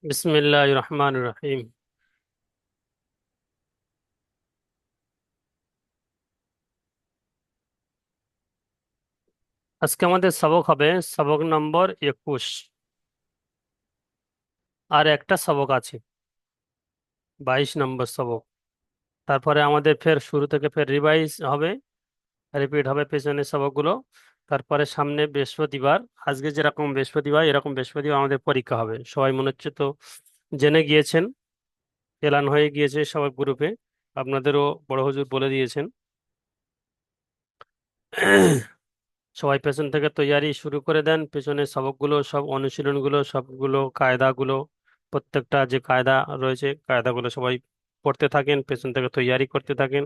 বিসমিল্লাহ রহমান রহিম। আজকে আমাদের সবক হবে সবক নম্বর 21। আর একটা সবক আছে, 22 নম্বর সবক। তারপরে আমাদের ফের শুরু থেকে ফের রিভাইজ হবে, রিপিট হবে পেছনের সবকগুলো। তারপরে সামনে বৃহস্পতিবার, আজকে যেরকম বৃহস্পতিবার এরকম বৃহস্পতিবার আমাদের পরীক্ষা হবে। সবাই মনে হচ্ছে তো জেনে গিয়েছেন, এলান হয়ে গিয়েছে সবার গ্রুপে, আপনাদেরও বড় হুজুর বলে দিয়েছেন। সবাই পেছন থেকে তৈয়ারি শুরু করে দেন, পেছনের সবকগুলো সব অনুশীলনগুলো সবগুলো কায়দাগুলো, প্রত্যেকটা যে কায়দা রয়েছে কায়দাগুলো সবাই পড়তে থাকেন, পেছন থেকে তৈয়ারি করতে থাকেন।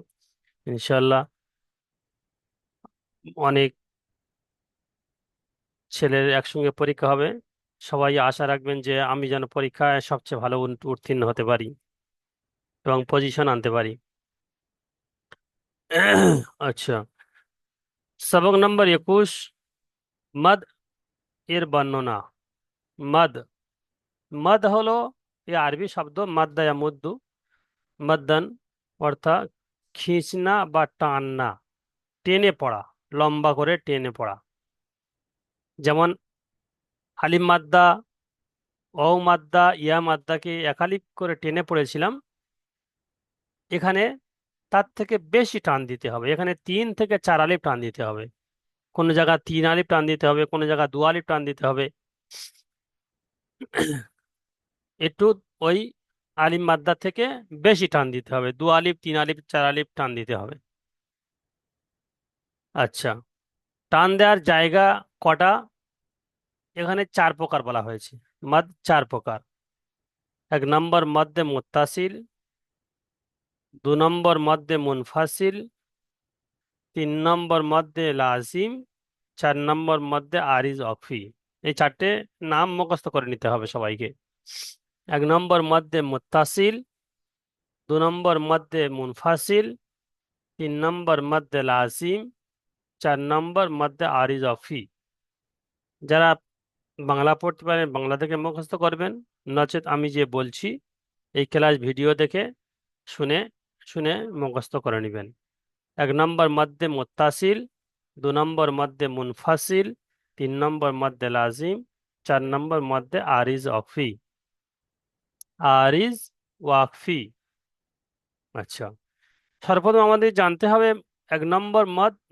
ইনশাল্লাহ অনেক ছেলের একসঙ্গে পরীক্ষা হবে। সবাই আশা রাখবেন যে আমি যেন পরীক্ষায় সবচেয়ে ভালো উত্তীর্ণ হতে পারি এবং পজিশন আনতে পারি। আচ্ছা, সবক নম্বর 21, মদ এর বর্ণনা। মদ, মদ হলো এই আরবি শব্দ মাদ্দা ইয়ামুদ্দু, মদ্দান অর্থাৎ খিঁচনা বা টাননা, টেনে পড়া, লম্বা করে টেনে পড়া। যেমন আলিম মাদ্দা, অ মাদ্দা, ইয়া মাদ্দাকে একালিপ করে টেনে পড়েছিলাম, এখানে তার থেকে বেশি টান দিতে হবে। এখানে 3 থেকে 4 আলিফ টান দিতে হবে, কোনো জায়গা 3 আলিফ টান দিতে হবে, কোনো জায়গা 2 আলিফ টান দিতে হবে। একটু ওই আলিম মাদ্দা থেকে বেশি টান দিতে হবে, 2 আলিফ 3 আলিফ 4 আলিফ টান দিতে হবে। আচ্ছা, টান দেওয়ার জায়গা কটা? এখানে 4 প্রকার বলা হয়েছে। মদ 4 প্রকার। 1 নম্বর মদ্দে মুত্তাসিল, 2 নম্বর মদ্দে মুনফাসিল, 3 নম্বর মদ্দে লাজিম, 4 নম্বর মদ্দে আরিজ অফি। এই 4টে নাম মুখস্থ করে নিতে হবে সবাইকে। 1 নম্বর মদ্দে মুত্তাসিল, 2 নম্বর মদ্দে মুনফাসিল, 3 নম্বর মদ্দে লাজিম, 4 নম্বর মদ্দে আরিজ অফি। যারা বাংলা পড়তে পারেন বাংলা থেকে মুখস্থ করবেন, নচেত আমি যে বলছি এই ক্লাস ভিডিও দেখে শুনে শুনে মুখস্থ করে নেবেন। 1 নম্বর মদ্দে মুত্তাসিল, 2 নম্বর মদ্দে মুনফাসিল, 3 নম্বর মদ্দে লাজিম, 4 নম্বর মদ্দে আরিজ অকফি। আরিজ ওয়াকফি। আচ্ছা, সর্বপ্রথম আমাদের জানতে হবে 1 নম্বর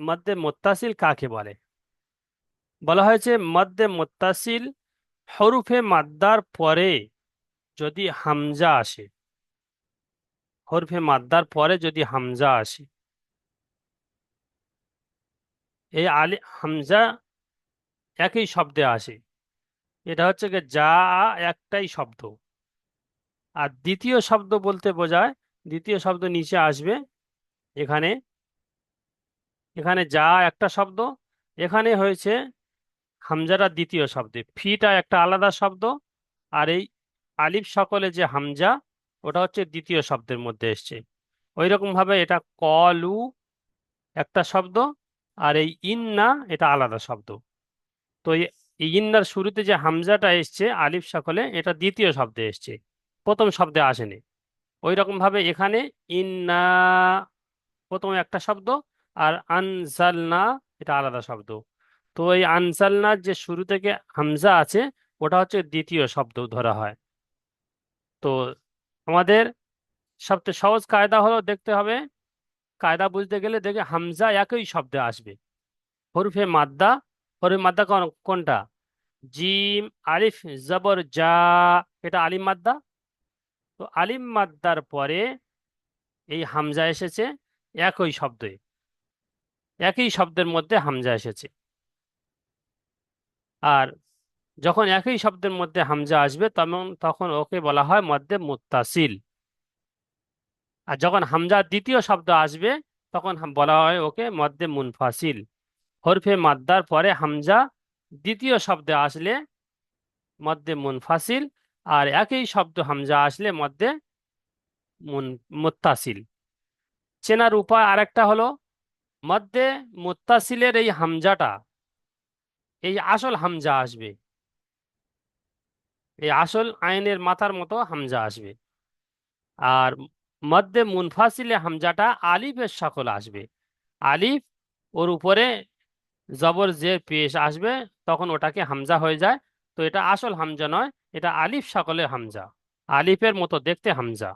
মদ্দে মুত্তাসিল কাকে বলে। বলা হয়েছে মদ্দে মুত্তাসিল হরুফে মাদ্দার পরে যদি হামজা আসে, হরফে মাদ্দার পরে যদি হামজা আসে, এই হামজা একই শব্দে আসে, এটা হচ্ছে গিয়ে যা একটাই শব্দ। আর দ্বিতীয় শব্দ বলতে বোঝায় দ্বিতীয় শব্দ নিচে আসবে। এখানে এখানে যা একটা শব্দ, এখানে হয়েছে হামজাটা দ্বিতীয় শব্দে, ফিটা একটা আলাদা শব্দ। আর এই আলিফ সকলে যে হামজা, ওটা হচ্ছে দ্বিতীয় শব্দের মধ্যে এসছে। ওই রকম ভাবে এটা কলু একটা শব্দ, আর এই ইন্না এটা আলাদা শব্দ। তো এই ইন্নার শুরুতে যে হামজাটা এসছে আলিফ সকলে, এটা দ্বিতীয় শব্দে এসছে, প্রথম শব্দে আসেনি। ওই রকম ভাবে এখানে ইন্না প্রথম একটা শব্দ, আর আনজালনা এটা আলাদা শব্দ। তো এই আনজালনার যে শুরু থেকে হামজা আছে, ওটা হচ্ছে দ্বিতীয় শব্দ ধরা হয়। তো আমাদের সবচেয়ে সহজ কায়দা হলো দেখতে হবে, কায়দা বুঝতে গেলে দেখে হামজা একই শব্দে আসবে। হরফে মাদ্দা, হরফে মাদ্দা কোনটা? জিম আলিফ জবর যা, এটা আলিম মাদ্দা। তো আলিম মাদ্দার পরে এই হামজা এসেছে একই শব্দে, একই শব্দের মধ্যে হামজা এসেছে। আর যখন একই শব্দের মধ্যে হামজা আসবে তখন ওকে বলা হয় মধ্যে মুত্তাসিল। আর যখন হামজা দ্বিতীয় শব্দ আসবে তখন বলা হয় ওকে মধ্যে মুনফাসিল। হরফে মাদ্দার পরে হামজা দ্বিতীয় শব্দে আসলে মধ্যে মুনফাসিল, আর একই শব্দ হামজা আসলে মধ্যে মুন মুত্তাসিল। চেনার উপায় আরেকটা হলো, মধ্যে মুত্তাসিলের এই হামজাটা এই আসল হামজা আসবে, এই আসল আইনের মাথার মতো হামজা আসবে। আর মধ্যে মুনফাসিলে হামজাটা আলিফের সকল আসবে। আলিফ ওর উপরে জবর জের পেশ আসবে, তখন ওটাকে হামজা হয়ে যায়। তো এটা আসল হামজা নয়, এটা আলিফ সকলের হামজা, আলিফের মতো দেখতে হামজা।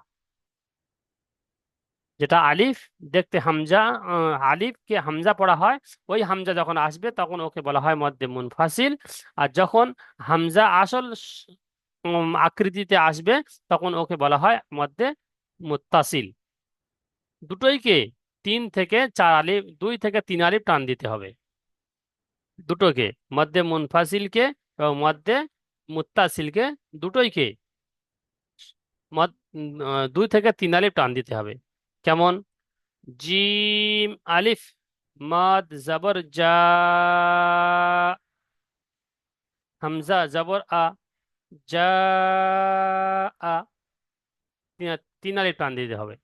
যেটা আলিফ দেখতে হামজা, আলিফকে হামজা পড়া হয়, ওই হামজা যখন আসবে তখন ওকে বলা হয় মধ্যে মুনফাসিল। আর যখন হামজা আসল আকৃতিতে আসবে তখন ওকে বলা হয় মধ্যে মুত্তাসিল। দুটোইকে 3 থেকে 4 আলিফ, 2 থেকে 3 আলিফ টান দিতে হবে দুটোকে, মধ্যে মুনফাসিলকে এবং মধ্যে মুত্তাসিলকে, দুটোইকে 2 থেকে 3 আলিফ টান দিতে হবে। কেমন? জিম আলিফ মাদ জবর জা, হামজা জবর আ, জা আ, 3 আলিফ টান দিতে হবে।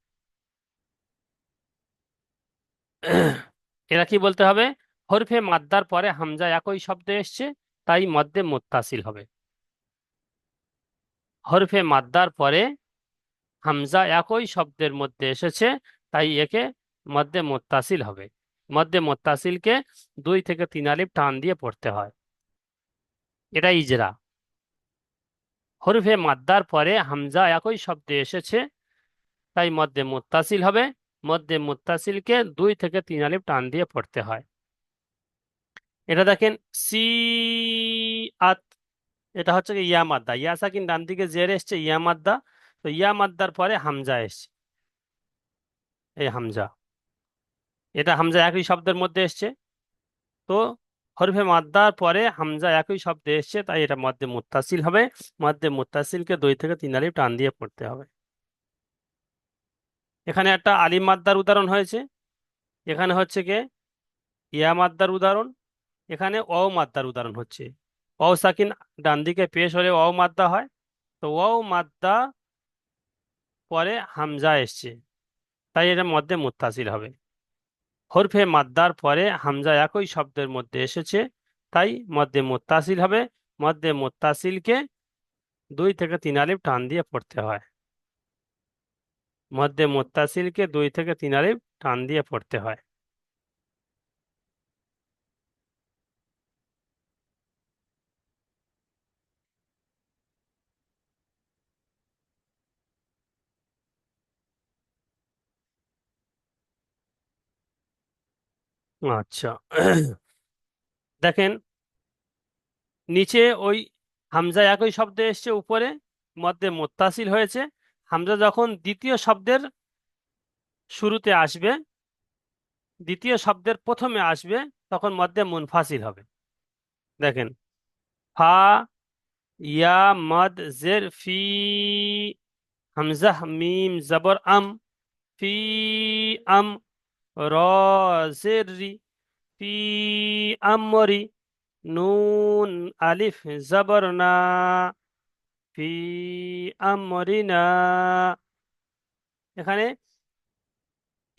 এরা কি বলতে হবে? হরফে মাদ্দার পরে হামজা একই শব্দে এসছে, তাই মধ্যে মুত্তাসিল হবে। হরফে মাদ্দার পরে হামজা একই শব্দের মধ্যে এসেছে, তাই একে মধ্যে মুত্তাসিল হবে। মধ্যে মুত্তাসিলকে 2 থেকে 3 আলিফ টান দিয়ে পড়তে হয়। এটা ইজরা। হরফে মাদ্দার পরে হামজা একই শব্দে এসেছে, তাই মধ্যে মুত্তাসিল হবে। মধ্যে মুত্তাসিলকে 2 থেকে 3 আলিফ টান দিয়ে পড়তে হয়। এটা দেখেন, সি আত, এটা হচ্ছে কি ইয়া মাদ্দা, ইয়া সাকিন ডান দিকে জের এসছে, ইয়া মাদ্দা। তো ইয়া মাদ্দার পরে হামজা এসছে, এই হামজা, এটা হামজা একই শব্দের মধ্যে এসছে। তো হরফে মাদ্দার পরে হামজা একই শব্দে এসছে, তাই এটা মধ্যে মুত্তাসিল হবে। মধ্যে মুত্তাসিলকে 2 থেকে 3 আলিফ টান দিয়ে পড়তে হবে। এখানে একটা আলিফ মাদ্দার উদাহরণ হয়েছে, এখানে হচ্ছে কে ইয়া মাদ্দার উদাহরণ, এখানে ওয়াও মাদ্দার উদাহরণ হচ্ছে। ওয়াও সাকিন ডান দিকে পেশ হলে ওয়াও মাদ্দা হয়। তো ওয়াও মাদ্দা পরে হামজা এসছে, তাই এটা মধ্যে মুত্তাসিল হবে। হরফে মাদ্দার পরে হামজা একই শব্দের মধ্যে এসেছে, তাই মধ্যে মুত্তাসিল হবে। মধ্যে মুত্তাসিলকে 2 থেকে 3 আলিফ টান দিয়ে পড়তে হয়। মধ্যে মুত্তাসিলকে 2 থেকে 3 আলিফ টান দিয়ে পড়তে হয়। আচ্ছা, দেখেন নিচে ওই হামজা একই শব্দে এসছে উপরে, মধ্যে মুত্তাসিল হয়েছে। হামজা যখন দ্বিতীয় শব্দের শুরুতে আসবে, দ্বিতীয় শব্দের প্রথমে আসবে, তখন মধ্যে মুনফাসিল হবে। দেখেন, ফা ইয়া মদ জের ফি, হামজা মিম জবর আম, ফি আম, র জের রি, ফি আমরি, নুন আলিফ জবর না, ফি আমরিনা। এখানে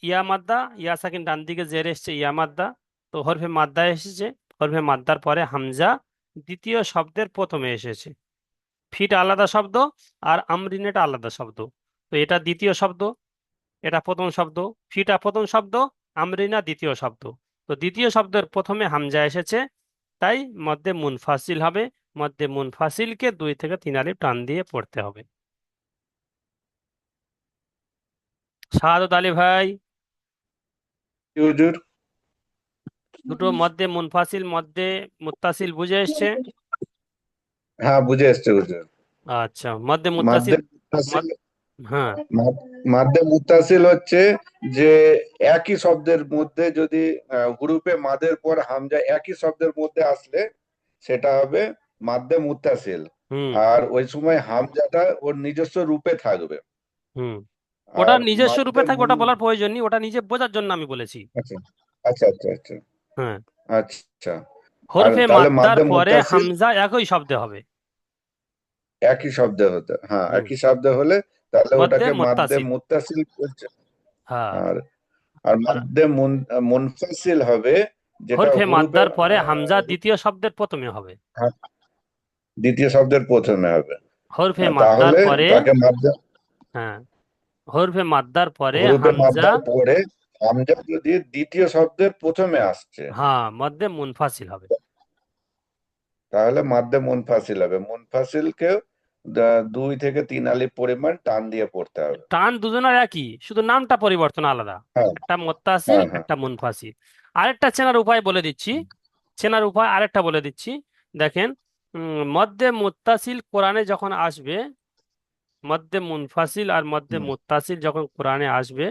ইয়া মাদ্দা, ইয়া সাকিন ডান দিকে জের এসছে, ইয়া মাদ্দা। তো হরফে মাদ্দা এসেছে, হরফে মাদ্দার পরে হামজা দ্বিতীয় শব্দের প্রথমে এসেছে। ফিট আলাদা শব্দ, আর আমরিনেটা আলাদা শব্দ। তো এটা দ্বিতীয় শব্দ, এটা প্রথম শব্দ। ফিটা প্রথম শব্দ, আমরিনা দ্বিতীয় শব্দ। তো দ্বিতীয় শব্দের প্রথমে হামজা এসেছে, তাই মধ্যে মুনফাসিল হবে। মধ্যে মুনফাসিলকে 2 থেকে 3 আলিফ টান দিয়ে পড়তে হবে। শাহাদত আলী ভাই, জি হুজুর। দুটো মধ্যে মুনফাসিল মধ্যে মুত্তাসিল বুঝে এসছে? হ্যাঁ, বুঝে এসছে হুজুর। আচ্ছা, মধ্যে মুত্তাসিল। মাদ্দে মুত্তাসিল, মদ- হ্যাঁ। মাদ্দে মুত্তাসিল হচ্ছে যে একই শব্দের মধ্যে যদি হুরুফে মাদের পর হামজা একই শব্দের মধ্যে আসলে সেটা হবে মাদ্দে মুত্তাসিল। হুম। আর ওই সময় হামজাটা ওর নিজস্ব রূপে থাকবে। হুম। ওটা আর নিজস্ব রূপে মাদ্দে থাকবে, মুন, ওটা বলার প্রয়োজন নেই, ওটা নিজে বোঝার জন্য আমি বলেছি। আচ্ছা আচ্ছা আচ্ছা আচ্ছা হ্যাঁ। আচ্ছা। আর হরফে তাহলে মাদ্দার মাদ্দে পরে মুত্তাসিল হামজা একই শব্দে হবে। একই শব্দে হতে, হ্যাঁ হুম। একই শব্দে হলে তাহলে মধ্যে ওটাকে মাদ্দে মুত্তাসিল। মুত্তাসিল বলছে। হ্যাঁ। আর আর আর মাদ্দে মুনফাসিল হবে যেটা হরফে হুরুফে মাদ্দার পরে হামজা দ্বিতীয় শব্দের প্রথমে হবে। দ্বিতীয় শব্দের প্রথমে হবে। হরফে মাদ্দার তাহলে পরে, তাকে মাদ্দা, হ্যাঁ, হরফে মাদ্দার পরে হুরুফে হামজা, মাদ্দার পরে হামজা যদি দ্বিতীয় শব্দের প্রথমে আসছে, হ্যাঁ, মধ্যে মুনফাসিল হবে। তাহলে মাদ্দে মুনফাসিল হবে। মুনফাসিলকেও 2 থেকে 3 আলিফ পরিমাণ টান দিয়ে পড়তে হবে। টান দুজনের একই, শুধু নামটা পরিবর্তন আলাদা। হ্যাঁ, একটা মুত্তাসিল, হ্যাঁ, হ্যাঁ। একটা মুনফাসিল। আরেকটা চেনার উপায় বলে দিচ্ছি, চেনার উপায় আরেকটা বলে দিচ্ছি। দেখেন, মধ্যে মুত্তাসিল কোরআনে যখন আসবে, মধ্যে মুনফাসিল আর মধ্যে হুম, মুত্তাসিল যখন কোরআনে আসবে,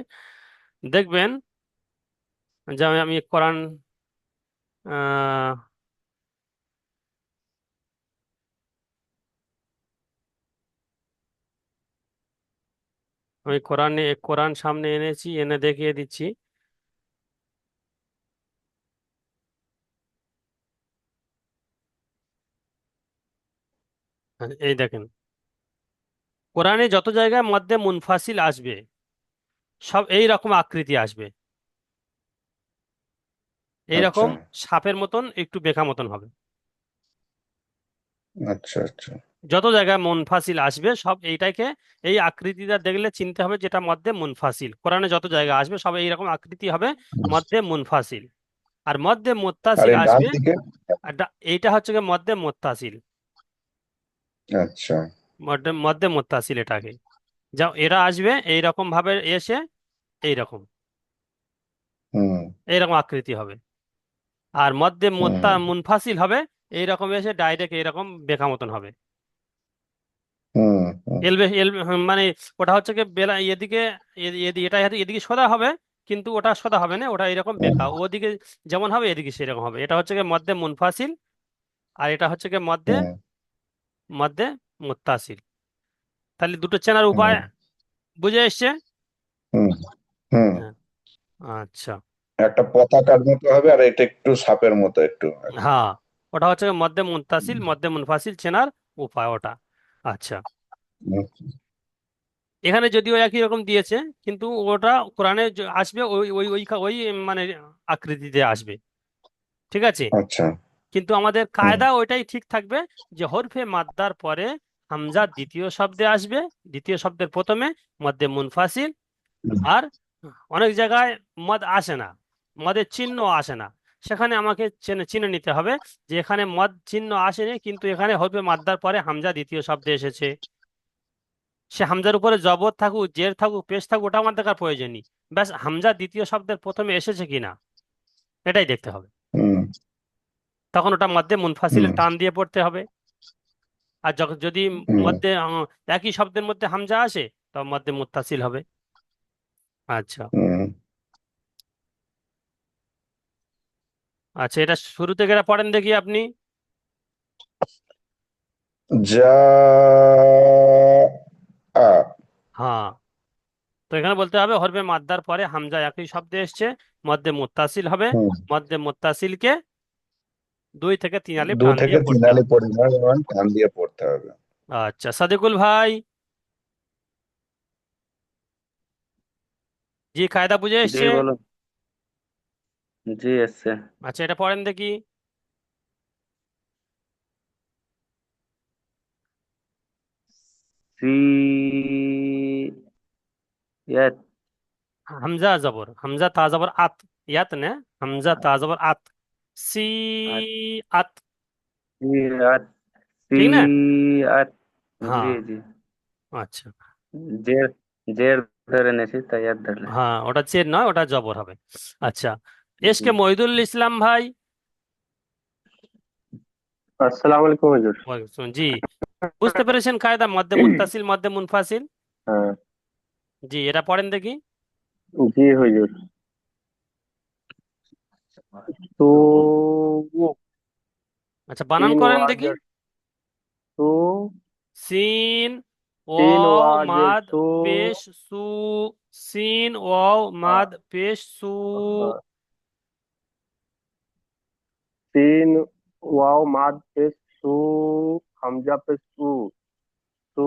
দেখবেন যে আমি কোরআন, আহ আমি কোরআন সামনে এনেছি, এনে দেখিয়ে দিচ্ছি। এই দেখেন, কোরআনে যত জায়গায় মধ্যে মুনফাসিল আসবে, সব এই রকম আকৃতি আসবে, আচ্ছা, এইরকম সাপের মতন একটু বেঁকা মতন হবে। আচ্ছা, আচ্ছা। যত জায়গায় মুনফাসিল আসবে সব এইটাকে, এই আকৃতিটা দেখলে চিনতে হবে যেটা মধ্যে মুনফাসিল। কোরআনে যত জায়গা আসবে সব এইরকম আকৃতি হবে, মধ্যে মুনফাসিল। আর মধ্যে আর মুত্তাসিল এই ডান আসবে, দিকে? আর এইটা হচ্ছে গিয়ে মধ্যে মুত্তাসিল। আচ্ছা। মধ্যে মধ্যে মুত্তাসিল এটাকে, যা এরা আসবে এইরকম ভাবে এসে, এইরকম, হুম, এইরকম আকৃতি হবে। আর মধ্যে হুম, মুনফাসিল হবে এইরকম, এসে ডাইরেক্ট এইরকম বেঁকা মতন হবে। হুম, হুম, মানে ওটা হচ্ছে কি বেলা এদিকে, এটা এদিকে সোজা হবে, কিন্তু ওটা সোজা হবে না, ওটা এরকম হুম, বেঁকা, ওদিকে যেমন হবে এদিকে সেরকম হবে। এটা হচ্ছে কি মধ্যে মুনফাসিল, আর এটা হচ্ছে কি মধ্যে হুম, মধ্যে মুত্তাসিল। তাহলে দুটো চেনার উপায় হুম, বুঝে এসছে? হুম, হুম। হ্যাঁ, আচ্ছা। একটা পতাকার মতো হবে, আর এটা একটু সাপের মতো একটু আর কি। হ্যাঁ, ওটা হচ্ছে গিয়ে মধ্যে মুত্তাসিল, মধ্যে মুনফাসিল চেনার উপায় ওটা। আচ্ছা, হুম, এখানে যদিও একই রকম দিয়েছে, কিন্তু ওটা কোরআনে আসবে ওই ওই ওই ওই মানে আকৃতিতে আসবে, ঠিক আছে। আচ্ছা। কিন্তু আমাদের হুম, কায়দা ওইটাই ঠিক থাকবে, যে হরফে মাদ্দার পরে হামজা দ্বিতীয় শব্দে আসবে, দ্বিতীয় শব্দের প্রথমে, মধ্যে মুনফাসিল। হুম, আর অনেক জায়গায় মদ আসে না, মদের চিহ্ন আসে না, সেখানে আমাকে চিনে চিনে নিতে হবে যে এখানে মদ চিহ্ন আসেনি, কিন্তু এখানে হরফে মাদ্দার পরে হামজা দ্বিতীয় শব্দে এসেছে। সে হামজার উপরে জবর থাকুক, জের থাকুক, পেশ থাকুক, ওটা আমার দেখার প্রয়োজন নেই। ব্যাস হামজা দ্বিতীয় শব্দের প্রথমে এসেছে কিনা এটাই দেখতে হবে। হুম, তখন ওটা মধ্যে মুনফাসিলে হুম, টান দিয়ে পড়তে হবে। আর যখন যদি হুম, মধ্যে একই শব্দের মধ্যে হামজা আসে, তখন মধ্যে মুত্তাসিল হবে। আচ্ছা, হুম। আচ্ছা, এটা শুরু থেকে এটা পড়েন দেখি আপনি। যা আ। হ্যাঁ, তো এখানে বলতে হবে হরফে মাদ্দার পরে হামজা একই শব্দে এসছে, মধ্যে মুত্তাসিল হবে, হুম। মধ্যে মুত্তাসিলকে 2 থেকে 3 আলিফ দুই টান থেকে দিয়ে তিন পড়তে আলি হবে। পরিমাণ টান দিয়ে পড়তে হবে। আচ্ছা, সাদিকুল ভাই, জি, কায়দা বুঝে জি এসছে? বলুন। জি এসছে। আচ্ছা, এটা পড়েন দেখি। সি ইয়াত। হামজা জবর, হামজা তা জবর আত, ইয়াত না, হামজা তা জবর আত, সি আর আত, সিয়াত। ঠিক না? সিয়াত। জি হ্যাঁ, জি। আচ্ছা, জের জের ধরে নিয়েছি তাই ইয়াত ধরলে। হ্যাঁ, ওটা চেন নয়, ওটা জবর হবে। আচ্ছা, জি। এসকে মহিদুল ইসলাম ভাই, আসসালামু আলাইকুম হুজুর। ওয়ালাইকুম আসসালাম। জি, বুঝতে পেরেছেন কায়দা, মধ্যে মুত্তাসিল মধ্যে মুনফাসিল? হ্যাঁ, জি, এটা পড়েন দেখি। জি হুজুর। তো আচ্ছা, বানান তিন করেন দেখি। ওয়াজের তো সিন তিন ওয়াও ওয়াজের মাদ তো পেশ সু, সিন ওয়াও মাদ পেশ সু। তিন ওয়াও মাদ পেশ সু, হামজা পেশ সু, সু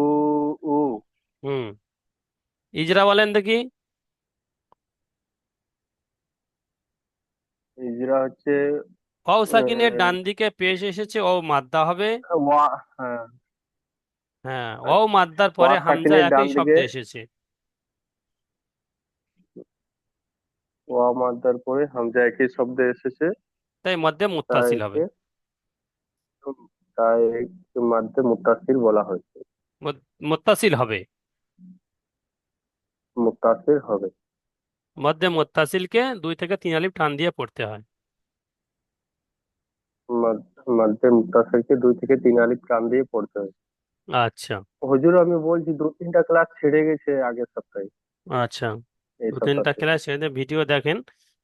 উ। হুম, ইজরা বলেন দেখি। হিজরা হচ্ছে ওয়াও সাকিনের আহ, ডান দিকে পেশ এসেছে, ও মাদ্দা হবে। ওয়া, হ্যাঁ, হ্যাঁ, আর ওয়াও মাদ্দার পরে ওয়াও হামজা সাকিনের ডান একই দিকে, শব্দে এসেছে। ওয়াও মাদ্দার পরে হামজা একই শব্দে এসেছে, তাই মধ্যে তাই মুত্তাসিল হবে। একে তাই একে মাদ্দে মুত্তাসিল বলা হয়েছে। মুত্তাসিল হবে। মুত্তাসিল হবে। মধ্যে মুত্তাসিলকে 2 থেকে 3 আলিফ টান দিয়ে পড়তে হয়। মাদ্দে মুত্তাসিলকে 2 থেকে 3 আলিফ টান দিয়ে পড়তে হয়। আচ্ছা। হুজুর আমি বলছি 2-3টা ক্লাস ছেড়ে গেছে আগের সপ্তাহে আচ্ছা, এই 2-3টা সপ্তাহে। ক্লাস এদের ভিডিও দেখেন।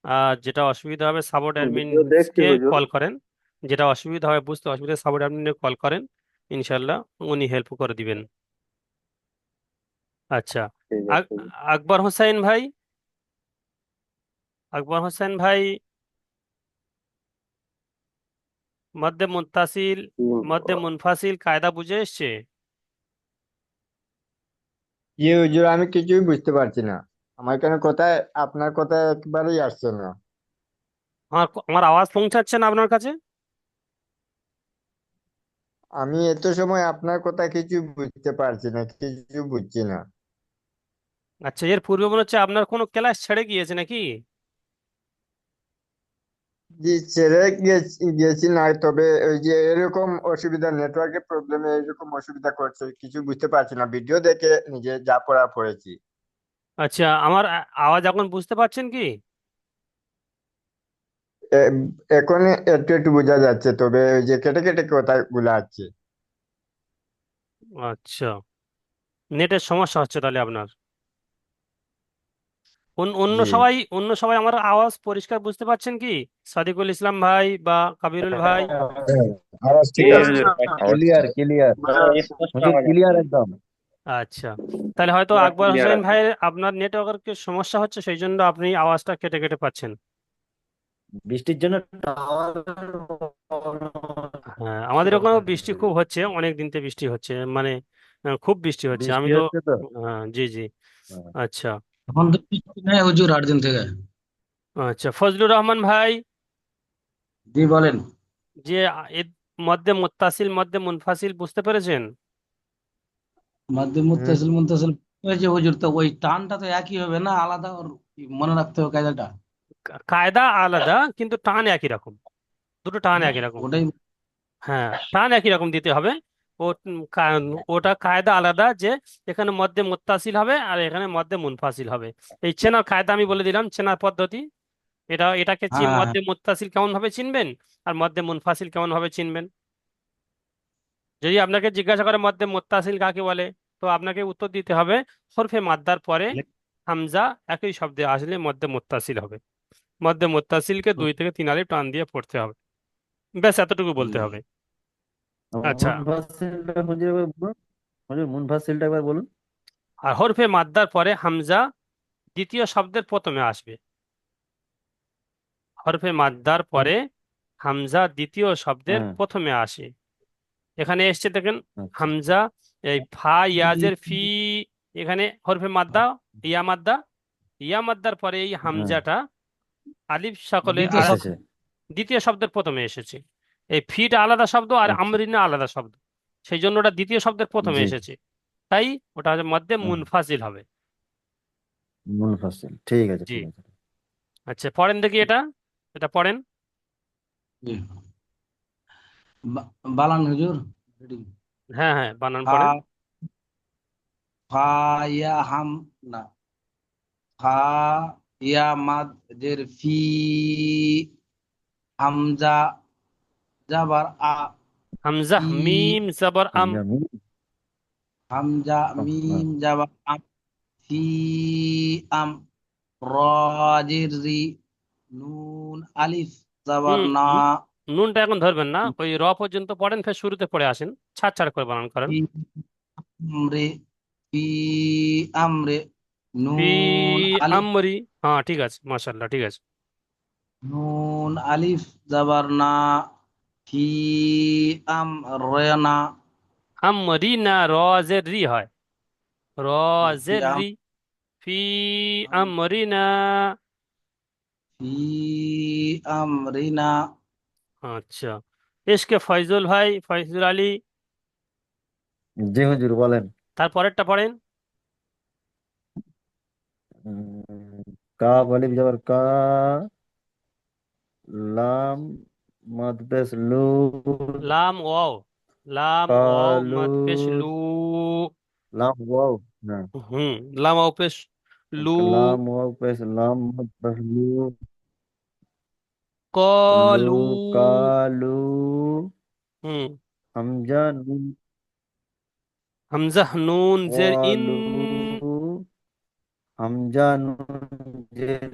আর যেটা অসুবিধা হবে সাপোর্ট ভিডিও দেখছি অ্যাডমিনকে হুজুর। কল করেন। যেটা অসুবিধা হবে বুঝতে অসুবিধা সাপোর্ট অ্যাডমিনকে কল করেন, ইনশাল্লাহ উনি হেল্প করে দিবেন। আচ্ছা। ঠিক আক- আছে। আকবর হোসেন ভাই, আকবর হোসেন ভাই, মধ্যে মুত্তাসিল মধ্যে মুনফাসিল কায়দা বুঝে এসছে? ইয়ে হুজুর, আমি কিছুই বুঝতে পারছি না। আমার কেন কথায় আপনার কথা একবারেই আসছে না। আমার আমার আওয়াজ পৌঁছাচ্ছে না আপনার কাছে? আমি এত সময় আপনার কথা কিছু বুঝতে পারছি না, কিছু বুঝছি না। আচ্ছা, এর পূর্বে মনে হচ্ছে আপনার কোনো ক্লাস ছেড়ে গিয়েছে নাকি? জি, ছেড়ে গেছি না, তবে ওই যে এরকম অসুবিধা, নেটওয়ার্কের প্রবলেমে এরকম অসুবিধা করছে, কিছু বুঝতে পারছি না। ভিডিও দেখে নিজে যা পড়া পড়েছি। আচ্ছা, আমার আওয়াজ এখন বুঝতে পারছেন কি? এ- এখন একটু একটু বোঝা যাচ্ছে, তবে ওই যে কেটে কেটে কথাগুলো আছে। আচ্ছা, নেটের সমস্যা হচ্ছে তাহলে আপনার। জি। অন্য সবাই আমার আওয়াজ পরিষ্কার বুঝতে পাচ্ছেন কি? সাদিকুল ইসলাম ভাই বা কাবিরুল ভাই? হ্যাঁ, আওয়াজ জি ঠিক আছে। হুজুর, আওয়াজ ক্লিয়ার ক্লিয়ার স্পষ্ট হুজুর, আওয়াজ ক্লিয়ার আসছে। একদম। আচ্ছা, তাহলে হয়তো পুরো আকবর ক্লিয়ার হোসেন আছে। ভাইয়ের আপনার নেটওয়ার্কের সমস্যা হচ্ছে, সেই জন্য আপনি আওয়াজটা কেটে কেটে পাচ্ছেন। বৃষ্টির জন্য টাওয়ার হ্যাঁ, আমাদের ওখানেও বৃষ্টি খুব হচ্ছে, অনেক দিন থেকে বৃষ্টি হচ্ছে, মানে খুব বৃষ্টি হচ্ছে। আমি বৃষ্টি তো হচ্ছে তো। জি জি। আচ্ছা। এখন তো বৃষ্টি নেই হুজুর 8 দিন থেকে। আচ্ছা, ফজলুর রহমান ভাই, জি বলেন। যে এর মধ্যে মুত্তাসিল মধ্যে মুনফাসিল বুঝতে পেরেছেন? মাধ্যম হুম। মুত্তাসিল মুনতাসিল হয়েছে হুজুর, তো ওই টানটা তো একই হবে না, আলাদা ওর মনে রাখতে হবে কায়দাটা। কায়দা আলাদা কিন্তু টান একই রকম, দুটো টান একই রকম। ওটাই। হ্যাঁ, টান একই রকম দিতে হবে। ও ওটা কায়দা আলাদা, যে এখানে মধ্যে মুত্তাসিল হবে আর এখানে মধ্যে মুনফাসিল হবে। এই চেনার কায়দা আমি বলে দিলাম, চেনার পদ্ধতি। এটাকে হ্যাঁ হ্যাঁ মধ্যে মুত্তাসিল কেমন ভাবে চিনবেন আর মধ্যে মুনফাসিল কেমন ভাবে চিনবেন। যদি আপনাকে জিজ্ঞাসা করে মধ্যে মুত্তাসিল কাকে বলে, তো আপনাকে উত্তর দিতে হবে হরফে মাদ্দার পরে হামজা একই শব্দে আসলে মধ্যে মুত্তাসিল হবে। মধ্যে মুত্তাসিলকে 2 থেকে 3 আলিফ টান দিয়ে পড়তে হবে, ব্যাস এতটুকু বলতে হবে। আচ্ছা, মুনফাসিলটা হুজুর একবার বলুন। হুজুর মুনফাসিলটা একবার বলুন। আর হরফে মাদ্দার পরে হামজা দ্বিতীয় শব্দের প্রথমে আসবে। হরফে মাদ্দার পরে হামজা দ্বিতীয় শব্দের হ্যাঁ। প্রথমে আসে। এখানে এসছে দেখেন, আচ্ছা। হামজা, এই ফা ইয়াজের ফি, এখানে হরফে মাদ্দা, ইয়া মাদ্দা, ইয়া মাদ্দার পরে এই হ্যাঁ, হামজাটা আলিফ সকলে দ্বিতীয় শব্দ। এসেছে। দ্বিতীয় শব্দের প্রথমে এসেছে। এই ফিটা আলাদা শব্দ আর আচ্ছা। আমরিনা আলাদা শব্দ, সেই জন্য ওটা দ্বিতীয় শব্দের প্রথমে জি। এসেছে। তাই ওটা হচ্ছে মধ্যে হ্যাঁ, মুনফাসিল হবে। মুনফাসিল, ঠিক আছে জি। ঠিক আছে। আচ্ছা, পড়েন দেখি এটা, এটা পড়েন। জি। বালান হুজুর। রেডি। হ্যাঁ হ্যাঁ, বানান ফা, পড়েন। ফা ইয়া হাম, না, ফা ইয়া মাদ দের ফি, হামজা জাবার আ, হামজা ফি, মিম জবর আম। হামজা হ্যাঁ, মিম জাবার আম, ফি আম, র জের রি, নুন আলিফ জাবার হুম, না, নুনটা এখন ধরবেন না, ওই র পর্যন্ত পড়েন, ফের শুরুতে পড়ে আসেন, ছাড় ছাড় করে বানান করেন। ফি আমরে, ফি আমরে, ফি নুন আলিফ, আমরি, হ্যাঁ ঠিক আছে, মাশাল্লাহ, ঠিক আছে। নুন আলিফ জাবার না, ফি আম রে না, আমরি না, র জের রি হয়, র ফি জের আম, রি, ফি আমরি না। ফি আমরিনা। আচ্ছা, এসকে ফয়জুল ভাই, ফয়জুল আলী, জি হুজুর বলেন। তারপরেরটা পড়েন। উম, কা আলিফ জবর কা, লাম মদ পেশ লু, লাম ওয়াও, লাম ওয়াও কালু, মাদ পেশ লু। লাম ওয়াও, হ্যাঁ, হুম, লাম ওয়াও পেশ লু। লাম ওয়াও পেশ লাম মদ পেশ লু, লু, কলু। কালু, হুম, হামজা নুন, হামজা নুন জের ইন। ওয়ালু, হামজা নুন জের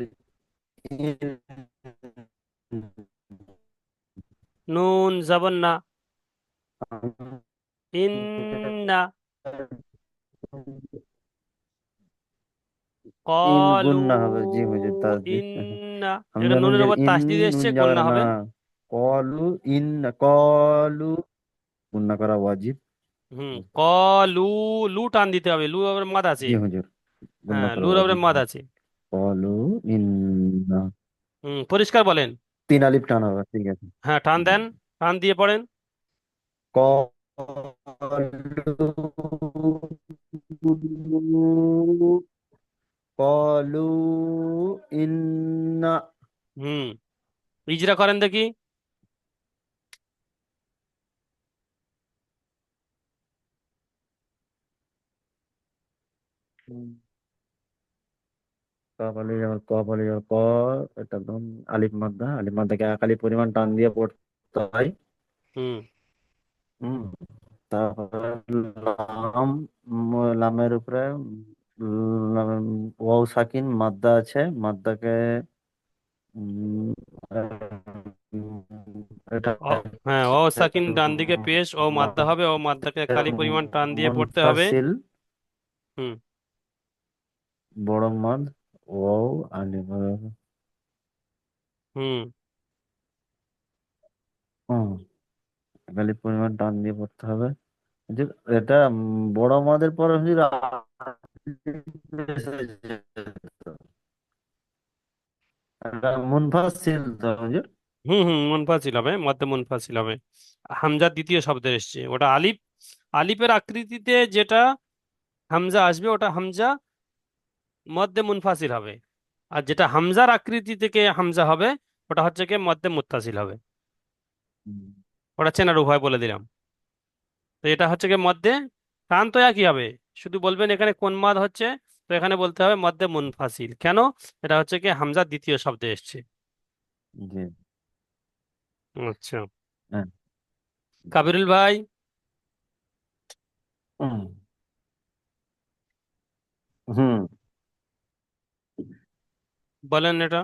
ইন, নুন জবর না, হামজা ইন্না। ইন কলু গুন্না হবে, জি হুজুর তাসদিদ। ইন্না। এটা হামজা নুন নুনের জের উপর ইন, তাসদিদ নুন এসছে, যাবে গুন্না না, হবে। কলু ইন, কলু গুন্না করা ওয়াজিব। হুম, কলু। লু টান দিতে হবে, লু আবার মাদ আছে। জি হুজুর, গুন্না হ্যাঁ, করা লুর আবার ওয়াজিব। মাদ আছে। কলু ইন্না, হুম, পরিষ্কার বলেন। তিন আলিফ টান হবে, ঠিক আছে। হ্যাঁ, টান দেন, টান দিয়ে পড়েন। কলু, কলু ইন্না, হুম, ইজরা করেন দেখি। কপালি আর কপালি আর ক, এটা একদম আলিফ মাদ্দা, আলিফ মাদ্দাকে এক আলিফ পরিমাণ টান দিয়ে পড়তে হয়। হুম, হুম, তারপরে লাম, লামের উপরে ওয়াও সাকিন মাদ্দা আছে, মাদ্দাকে উম, এটা ও, হ্যাঁ, ও সাকিন ডান দিকে পেশ, ও মাদ্দা হবে, ও মাদ্দাকে খালি পরিমাণ টান দিয়ে পড়তে হবে। মুনফাসিল, হুম, বড় মাদ, ওয়াও আলিফ, হুম, হুম, খালি পরিমাণ টান দিয়ে পড়তে হবে। হুজুর, এটা বড় মাদের পরে হুজুর এটা মুনফাসিল তো হুজুর। হুম, হুম, মুনফাসিল হবে, মধ্যে মুনফাসিল হবে। হামজার দ্বিতীয় শব্দে এসছে, ওটা আলিফ। আলিফের আকৃতিতে যেটা হামজা আসবে ওটা হামজা মধ্যে মুনফাসিল হবে। আর যেটা হামজার আকৃতি থেকে হামজা হবে ওটা হচ্ছে কি মধ্যে মুত্তাসিল হবে। হুম, ওটা চেনার উপায় বলে দিলাম। তো এটা হচ্ছে কি মধ্যে, টান তো একই হবে, শুধু বলবেন এখানে কোন মাদ হচ্ছে। তো এখানে বলতে হবে মধ্যে মুনফাসিল, কেন? এটা হচ্ছে কি হামজার দ্বিতীয় শব্দে এসছে। জি, আচ্ছা, হ্যাঁ, কাবিরুল ভাই হুম, হুম, বলেন এটা।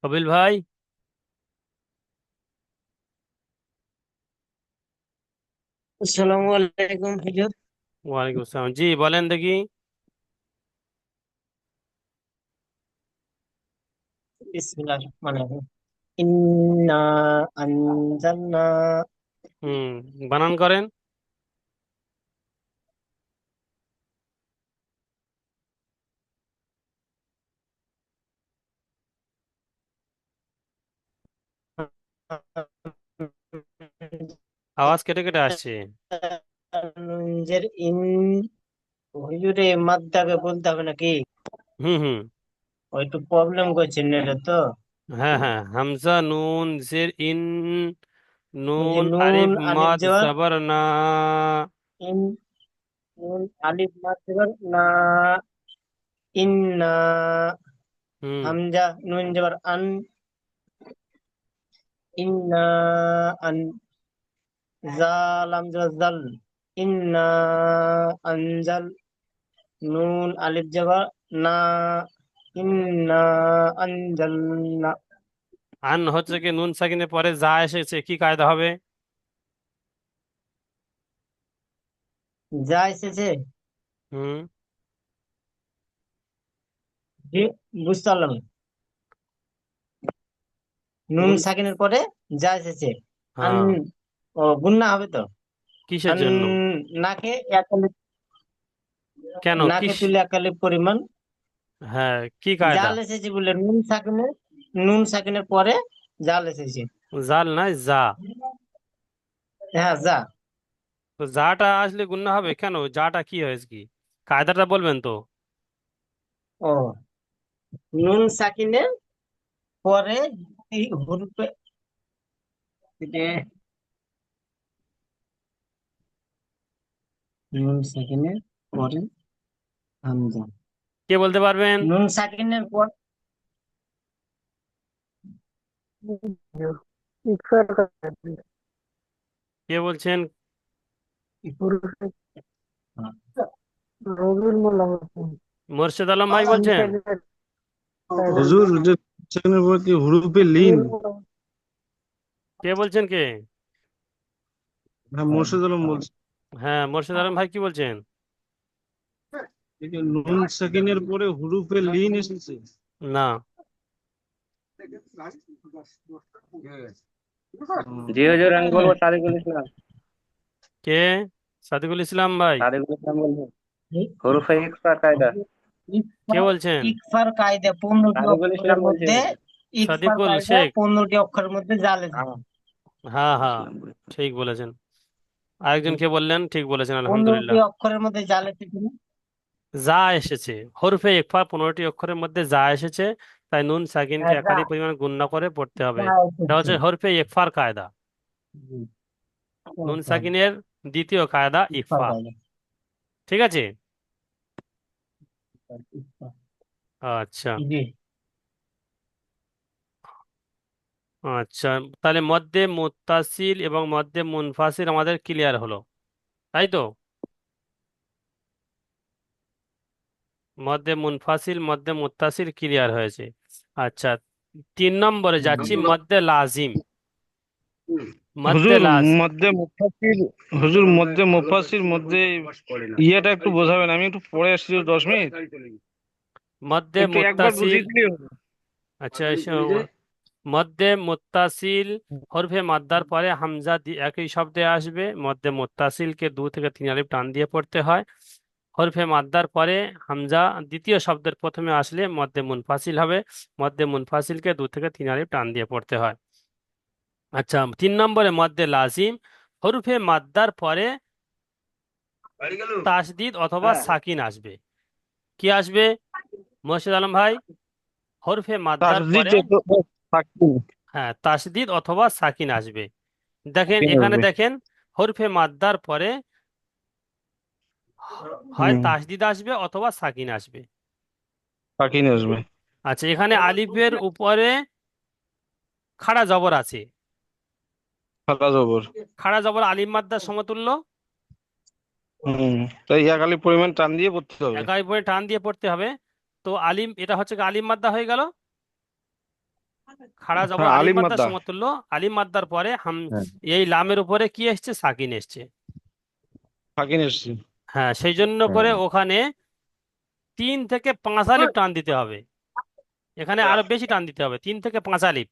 কবিল ভাই। আসসালামু আলাইকুম হুজুর। ওয়ালাইকুম আসসালাম, জি বলেন দেখি। বিসমিল্লাহির রহমানির রহিম। ইন্না আনজালনা। হুম, বানান করেন। আওয়াজ কেটে কেটে আসছে। নুনজের ইন। হুজুরে মাদ্দাকে বলতে হবে নাকি? হুম, হুম, ও একটু প্রবলেম করছেন এটা তো। হ্যাঁ, হ্যাঁ, হামজা নুন জের ইন, ওই যে নুন নুন আলিফ আলিফ মাদ জবর জবর না। ইন, নুন আলিফ মাদ জবর না। ইন্না। হুম, হামজা নুন জবর আন। ইন্না আন। জালাম জবর জাল। ইন্না আনজাল। নুন আলিফ জবর না। ইন্না আনজালনা। আন হচ্ছে কি নুন সাকিনের পরে যা এসেছে কি কায়দা হবে? যা এসেছে। হুম, জি, বুঝতে পারলাম না। নুন নুন, সাকিনের পরে যা এসেছে। আন। হ্যাঁ, ও গুন্না হবে তো। কিসের আন। জন্য? নাকে এক আলিফ। কেন কি নাকে তুলে এক আলিফ পরিমাণ হ্যাঁ কি কায়দা? জাল এসেছে বলে নুন সাকিনের পরে জাল এসেছে। জাল নয় যা। হ্যাঁ যা। তো যাটা আসলে গুণনা হবে কেন? যাটা কি হয়েছে কি? কায়দাটা বলবেন তো? ও নুন সাকিনের পরে এই হরফে নুন সাকিনের পরে হামজা। কে বলতে পারবেন? নুন সাকিনের পর কে বলছেন? মোর্শেদ আলম ভাই বলছেন? হুজুর যে সেখানের প্রতি হুরুফে লিন। কে বলছেন কে? হ্যাঁ, মোর্শেদ আলম বলছি। হ্যাঁ মোর্শেদ আলম ভাই কি বলছেন? এই যে নুন সাকিনের পরে হুরুফে লিন এসেছে। না। জি হুজুর, আমি বলবো সাদিকুল ইসলাম। কে? সাদিকুল ইসলাম ভাই সাদিকুল ইসলাম বলবো হুরুফে ইকফার কায়দা। কে বলছেন? ইকফার কায়দা 15টি সাদিকুল অক্ষরের ইসলাম বলছি মধ্যে হুজুর। ইকফার সাদিকুল কায়দা শেখ। 15টি অক্ষরের মধ্যে জাল এসেছে। হ্যাঁ হ্যাঁ ইসলাম বলছি। ঠিক বলেছেন। আরেকজন কে বললেন? ঠিক বলেছেন 15টি আলহামদুলিল্লাহ। অক্ষরের মধ্যে জাল এসেছে না? যা এসেছে হরফে ইকফা 15টি অক্ষরের মধ্যে যা এসেছে, তাই নুন সাকিনকে হ্যাঁ যা একাধিক পরিমাণ গুণনা করে পড়তে হবে। যা এটা এসেছে। হচ্ছে হরফে ইকফার কায়দা। জি, নুন ইকফার সাকিনের দ্বিতীয় কায়দা ইকফা। কায়দা। ঠিক আছে। ইকফার। আচ্ছা জি আচ্ছা, তাহলে মধ্যে মুত্তাসিল এবং মধ্যে মুনফাসিল আমাদের ক্লিয়ার হলো, তাই তো? মধ্যে মুনফাসিল মধ্যে মুত্তাসিল ক্লিয়ার হয়েছে। আচ্ছা, 3 নম্বরে যাচ্ছি, মধ্যে লাজিম। মধ্যে হুজুর লাজ মধ্যে মুফাসসির, হুজুর মধ্যে মুফাসসির মধ্যে ইয়েটা একটু বোঝাবেন, আমি একটু পড়ে আসছি 10 মিনিট, মধ্যে একটু একবার মুত্তাসিল। বুঝিয়ে দিলে হতো। আচ্ছা মধ্যে মুত্তাসিল হরফে মাদ্দার পরে হামজা একই শব্দে আসবে। মধ্যে মুত্তাসিলকে 2 থেকে 3 আলিফ টান দিয়ে পড়তে হয়। হরফে মাদ্দার পরে হামজা দ্বিতীয় শব্দের প্রথমে আসলে মধ্যে মুনফাসিল হবে। মধ্যে মুনফাসিলকে 2 থেকে 3 আলিফ টান দিয়ে পড়তে হয়। আচ্ছা, 3 নম্বরে মধ্যে লাজিম হরফে মাদ্দার পরে তাসদিদ অথবা সাকিন আসবে। কি আসবে মোর্শেদ আলম ভাই? হরফে মাদ্দার তাসদিদ পরে থাকবে, হ্যাঁ তাসদিদ অথবা সাকিন আসবে। দেখেন সাকিন এখানে আসবে। দেখেন হরফে মাদ্দার পরে হয় হুম, তাসদিদ আসবে অথবা সাকিন আসবে। সাকিন আসবে। আচ্ছা, এখানে আলিফের উপরে খাড়া জবর আছে। খাতা জবর। খাড়া জবর আলিফ মাদ্দার সমতুল্য। হুম, তাই এক আলিফ পরিমাণ টান দিয়ে পড়তে হবে। একাই পরে টান দিয়ে পড়তে হবে। তো আলিম এটা হচ্ছে কি আলিম মাদ্দা হয়ে গেল। খাড়া জবর হ্যাঁ, আলিম আলিফ মাদ্দার মাদ্দা। সমতুল্য। আলিম মাদ্দার পরে হ্যাঁ এই লামের উপরে কি এসছে? সাকিন এসছে। সাকিন এসছে। হ্যাঁ, সেই জন্য করে হ্যাঁ ওখানে 3 থেকে 5 আলিফ টান দিতে হবে। এখানে আরো বেশি টান দিতে হবে, 3 থেকে 5 আলিফ।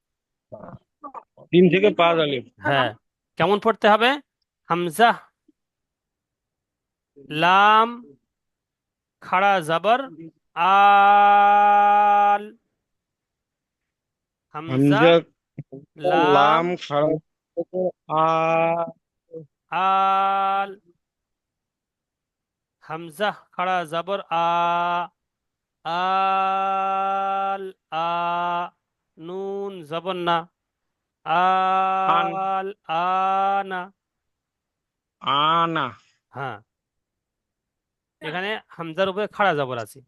3 থেকে 5 আলিফ। হ্যাঁ, কেমন পড়তে হবে? হামজা লাম খাড়া জবর আল। হামজা হামজা লাম লাম খাড়া আ আল। হামজা খাড়া জবর আল আ। নুন জবর না। আন আল আনা। আনা। হ্যাঁ, এখানে হামজার উপরে খাড়া জবর আছে।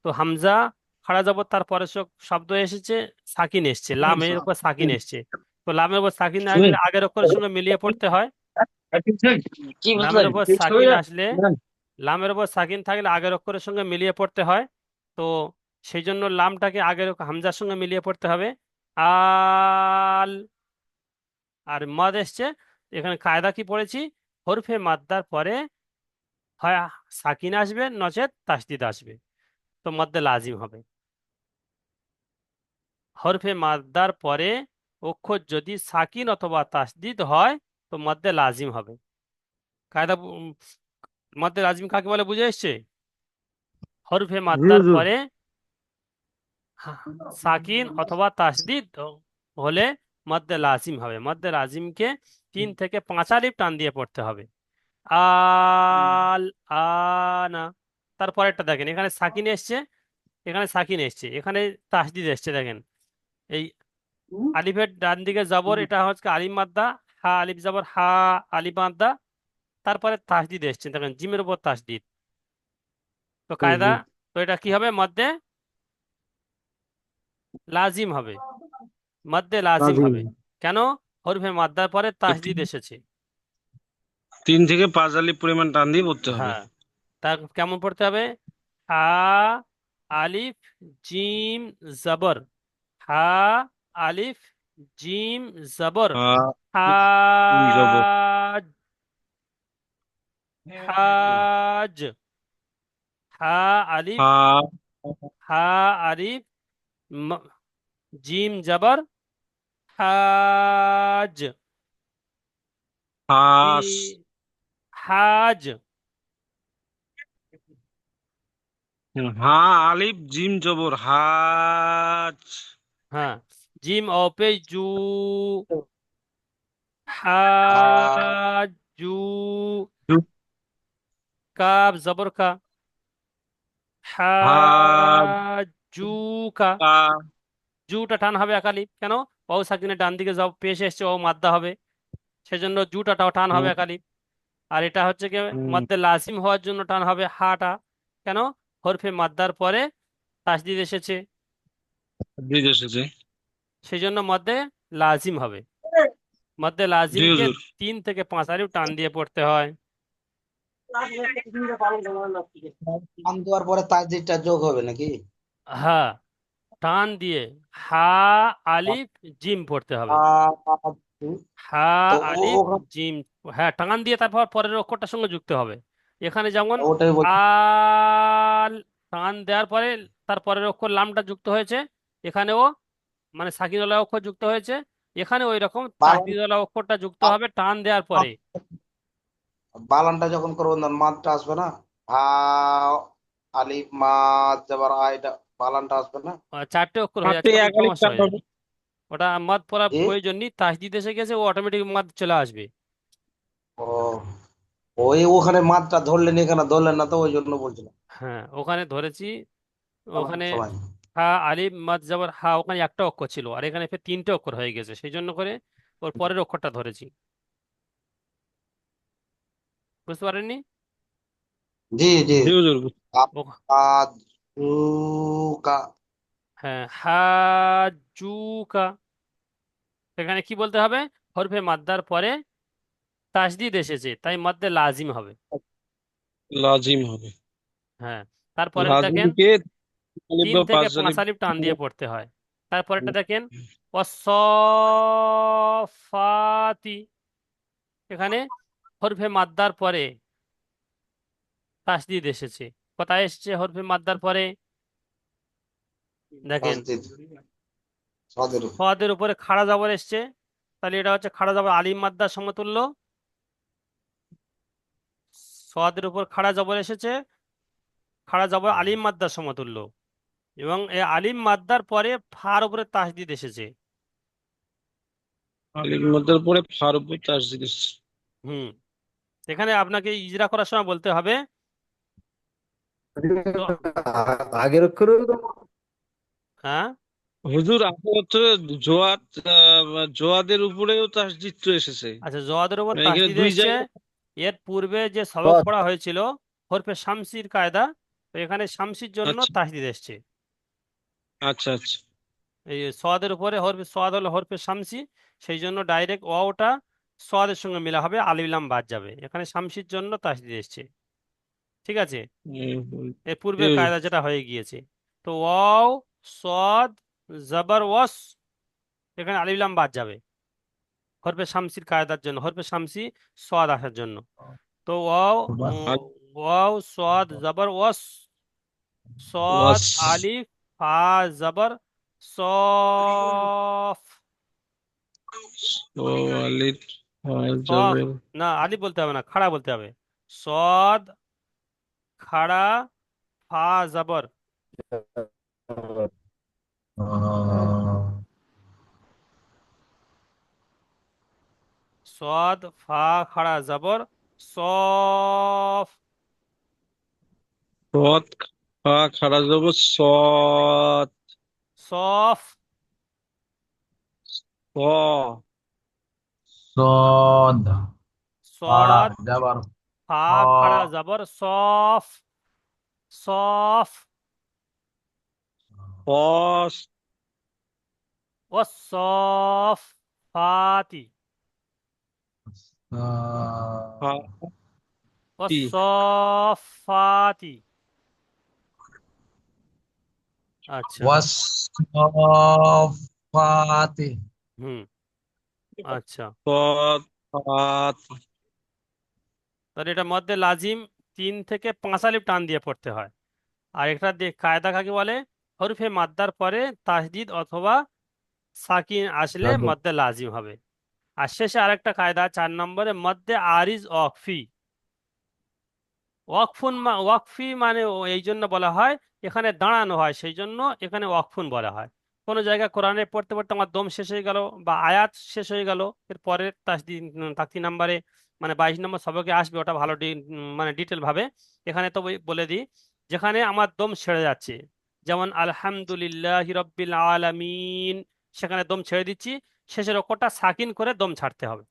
তো হামজা খাড়া জবর তার পরে শব্দ এসেছে, সাকিন এসছে, লামের উপর সাকিন এসছে। তো লামের উপর সাকিন না গেলে আগের অক্ষরের সঙ্গে মিলিয়ে পড়তে হয়। লামের উপর সাকিন আসলে লামের উপর সাকিন থাকলে আগের অক্ষরের সঙ্গে মিলিয়ে পড়তে হয়। তো সেই জন্য লামটাকে আগের হামজার সঙ্গে মিলিয়ে পড়তে হবে। আল। আর মদ এসছে। এখানে কায়দা কি পড়েছি? হরফে মাদ্দার পরে হয় সাকিন আসবে নচেত তাসদিদ আসবে, তো মধ্যে লাজিম হবে। হরফে মাদ্দার পরে অক্ষর যদি সাকিন অথবা তাসদিদ হয় তো মধ্যে লাজিম হবে। কায়দা মধ্যে লাজিম কাকে বলে বুঝে এসছে? হরফে জি মাদ্দার হুজুর। পরে সাকিন অথবা তাসদিদ হলে মদ্দে লাজিম হবে। মদ্দে লাজিমকে 3 থেকে 5 আলিফ টান দিয়ে পড়তে হবে। আল আনা। তারপরেরটা দেখেন, এখানে সাকিন এসছে, এখানে সাকিন এসছে, এখানে তাসদিদ এসছে। দেখেন এই আলিফের ডান দিকে জবর, এটা হচ্ছে আলিফ মাদ্দা, হা আলিফ জবর হা, আলিফ মাদ্দা, তারপরে তাসদিদ এসছে, দেখেন জিমের উপর তাসদিদ। তো কায়দা, তো এটা কি হবে? মদ্দে লাজিম হবে, মদ্দে লাজিম লাজিম। হবে। কেন? হরফে মাদ্দার পরে তাসদিদ এসেছে। 3 থেকে 5 আলিফ পরিমাণ টান দিয়ে পড়তে হবে। হ্যাঁ, তা কেমন পড়তে হবে? হা আলিফ জিম জবর, হা আলিফ জিম জবর, হ্যাঁ, জবর। হাজ, হাজ, হা আলিফ, হা হা আলিফ ম- জিম জবর হাজ, হাস। হাজ। হা আলিফ জিম জবর হাজ। হ্যাঁ, জিম অপে জু, হাজু, কাব জবর কা, হাজ। হাজুকা। জুটা টান হবে একালিপ। কেন? ওয়াও সাকিনের ডান দিকে যাও পেশ এসছে, ও মাদ্দা হবে, সেজন্য জুটাটাও টান হবে একালিপ। আর এটা হচ্ছে কি, মদ্দে লাজিম হওয়ার জন্য টান হবে হাটা। কেন? হরফে মাদ্দার পরে তাসদিদ এসেছে, দিদ এসেছে। সেই জন্য মদ্দে লাজিম হবে। মদ্দে জি লাজিমকে হুজুর। 3 থেকে 5 আলিফ টান দিয়ে পড়তে হয়। টান দেওয়ার পরে তাসদিদটা যোগ হবে নাকি? হ্যাঁ, টান দিয়ে হা আলিফ জিম পড়তে হবে। হা তো আলিফ ওখানে জিম, হ্যাঁ টান দিয়ে তারপর পরের অক্ষরটার সঙ্গে যুক্ত হবে। এখানে যেমন ওটাই বলছি। আল, টান দেওয়ার পরে তার পরের অক্ষর লামটা যুক্ত হয়েছে, এখানেও মানে সাকিনওয়ালা অক্ষর যুক্ত হয়েছে, এখানে ওই রকম বালান তাসদিদওয়ালা অক্ষরটা যুক্ত হবে টান দেওয়ার পরে। বালানটা যখন করবো তখন মাদটা আসবে না? আ আলিফ মাদ যাবার এটা বালানটা আসবে না? 4টে অক্ষর হয়ে হাতে যাচ্ছে, তখন এক আলিফ সমস্যা টান হয়ে হবে। যাবে। ওটা মাদ পড়ার জি। প্রয়োজন নেই, তাসদিদ এসে গেছে, ও অটোমেটিক মাদ চলে আসবে। ও, ওই ওখানে মাদটা ধরলেন, এখানে ধরলেন না, তো ওই জন্য বলছিলাম হ্যাঁ, ওখানে ধরেছি, ওখানে সময়। হা আলিফ মাদ যাবার হা, ওখানে একটা অক্ষর ছিল, আর এখানে ফের 3টে অক্ষর হয়ে গেছে, সেই জন্য করে ওর পরের অক্ষরটা ধরেছি। বুঝতে পারেননি? জি জি। জি হুজুর। ও, আজুকা। হ্যাঁ, হাজুকা। এখানে কি বলতে হবে? হরফে মাদ্দার পরে তাসদিদ এসেছে, তাই মদ্দে লাজিম হবে। লাজিম হবে। হ্যাঁ, তারপরে দেখেন লাজিমকে আলিফ তিন বা থেকে 5 পাঁচ আলিফ। আলিফ টান দিয়ে পড়তে হয়। তারপরেরটা দেখেন অসফাতি, এখানে হরফে মাদ্দার পরে তাসদিদ এসেছে। কোথায় এসেছে হরফে মাদ্দার পরে? দেখেন তাসদিদ সদের। সদের উপরে খাড়া জবর এসছে, তাহলে এটা হচ্ছে খাড়া জবর আলিম মাদ্দার সমতুল্য। সদের উপর খাড়া জবর এসেছে, খাড়া জবর আলিম মাদ্দার সমতুল্য। এবং এই আলিম মাদ্দার পরে ফার উপরে তাসদিদ এসেছে। আলিফ মধ্যে পরে ফার উপর তাসদিদ এসেছে। হুম, এখানে আপনাকে ইজরা করার সময় বলতে হবে। তো আগের অক্ষরেও তো হ্যাঁ, হুজুর আগের বছরে জোয়াদ, জোয়াদের উপরেও তাসদিদ তো এসেছে। আচ্ছা, জওয়াদের উপর মানে এখানে তাসদিদ 2 এসছে। জায়গায়। এর পূর্বে যে সবক সৎ। পড়া হয়েছিল হরফে শামসির কায়দা, তো এখানে শামসির জন্য আচ্ছা তাসদিদ এসছে। আচ্ছা আচ্ছা। এই সোয়াদের উপরে হরফে সোয়াদ হলো হরফে শামসি, সেই জন্য ডাইরেক্ট ওয়াওটা সোয়াদের সঙ্গে মিলা হবে, আলিফ লাম বাদ যাবে, এখানে শামসির জন্য তাসদিদ এসছে। ঠিক আছে, এর জি পূর্বের হুজুর। কায়দা যেটা হয়ে গিয়েছে। তো ওয়াও সোয়াদ জবর ওয়াস, এখানে আলিফ লাম বাদ যাবে হরফে শামসির কায়দার জন্য, হরফে শামসি সোয়াদ আসার জন্য। তো ওয়াও, ওয়াও সোয়াদ জবর ওয়াস, সোয়াদ ওয়াস। আলিফ ফা জবর সফ। ও আলিফ সফ, জবর। না আলিফ বলতে হবে না, খাড়া বলতে হবে। সদ খাড়া ফা জবর সদ ফা খাড়া জবর সফ সৎ খা খাড়া যাব সৎ সফ স صاد সদ جبر ফা খাড়া জবর সফ সফ ফস والصافات ফা والصافات আচ্ছা والصافات হুম আচ্ছা সৎ ফাত তাহলে এটা মধ্যে লাজিম 3 থেকে 5 আলিফ টান দিয়ে পড়তে হয়। আর একটা কায়দা কাকে বলে, হরফে মাদ্দার পরে তাসদিদ অথবা সাকিন আসলে মধ্যে লাজিম হবে। আর শেষে আরেকটা কায়দা 4 নম্বরে মধ্যে আরিজ ওয়াকফি। ওয়াকফি মানে এই জন্য বলা হয় এখানে দাঁড়ানো হয়, সেই জন্য এখানে ওয়াকফুন বলা হয়। কোনো জায়গায় কোরআনে পড়তে পড়তে আমার দম শেষ হয়ে গেল বা আয়াত শেষ হয়ে গেল, এর পরের তাকতি নাম্বারে মানে 22 নম্বর সবকে আসবে, ওটা ভালো মানে ডিটেল ভাবে এখানে তো বলে দিই। যেখানে আমার দম ছেড়ে যাচ্ছে, যেমন আলহামদুলিল্লাহ রব্বিল আলামিন, সেখানে দম ছেড়ে দিচ্ছি, শেষের অক্ষরটা সাকিন করে দম ছাড়তে হবে।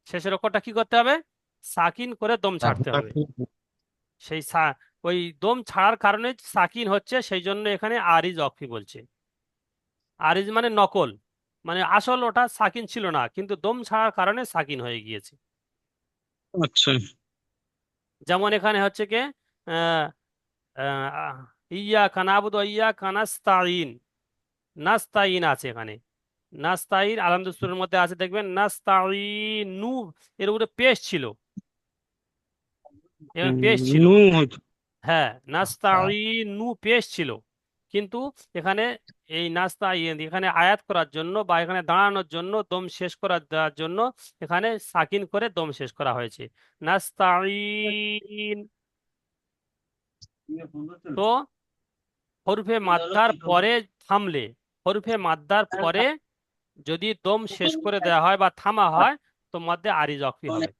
শেষের অক্ষরটা কি করতে হবে? সাকিন করে দম ছাড়তে হবে। সেই ওই দম ছাড়ার কারণে সাকিন হচ্ছে, সেই জন্য এখানে আরিজ ওয়াকফি বলছে। আরিজ মানে নকল, মানে আসল ওটা সাকিন ছিল না, কিন্তু দম ছাড়ার কারণে সাকিন হয়ে গিয়েছে। আচ্ছা যেমন এখানে হচ্ছে কি আহ, আহ, ইয়্যাকা না'বুদু ওয়া ইয়্যাকা নাস্তাঈন, নাস্তাঈন আছে এখানে, নাস্তাঈন আলহামদুলিল্লাহ সূরার মধ্যে আছে, দেখবেন নাস্তাঈনু এর উপরে পেশ ছিল, এখানে পেশ ছিল। নু হয়তো হ্যাঁ, নাস্তাঈনু পেশ ছিল, কিন্তু এখানে এই নাস্তাঈন এখানে আয়াত করার জন্য বা এখানে দাঁড়ানোর জন্য দম শেষ করার দেওয়ার জন্য এখানে সাকিন করে দম শেষ করা হয়েছে, নাস্তাঈন। তো হরফে মাদ্দার পরে থামলে, হরফে মাদ্দার পরে যদি দম শেষ করে দেওয়া হয় বা থামা হয়, তো মধ্যে আরিজ ওয়াকফি হবে।